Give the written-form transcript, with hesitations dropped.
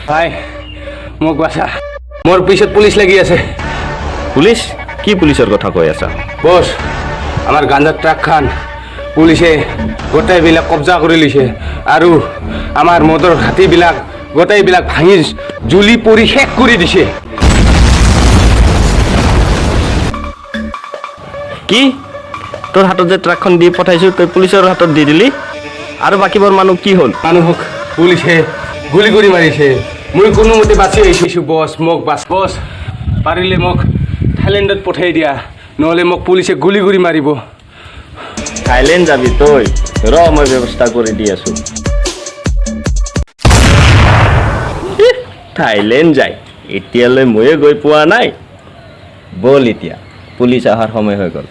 ভাই মোক বাঁচা, মোৰ পিছত পুলিচ লাগি আছে। পুলিচ? কি পুলিচৰ কথা কৈ আছা? বছ, আমাৰ গাঞ্জাৰ ট্ৰাকখন পুলিচে গোটেইবিলাক কব্জা কৰি লৈছে আৰু আমাৰ মদৰ হাতীবিলাক গোটেইবিলাক ভাঙি জুলি পৰি শেষ কৰি দিছে। কি? তোৰ হাতত যে ট্ৰাকখন দি পঠাইছো তই পুলিচৰ হাতত দি দিলি? আৰু বাকীবোৰ মানুহ কি হ'ল? মানুহক পুলিচে গুলি কৰি মাৰিছে। মই কোনোমতে বাচি আহিছোঁ বছ, মোক বছ পাৰিলে মোক থাইলেণ্ডত পঠাই দিয়া, নহ'লে মোক পুলিচে গুলি কৰি মাৰিব। থাইলেণ্ড যাবি তই? ৰ মই ব্যৱস্থা কৰি দি আছো। থাইলেণ্ড যায়? এতিয়ালৈ ময়ে গৈ পোৱা নাই। বল এতিয়া, পুলিচ অহাৰ সময় হৈ গ'ল।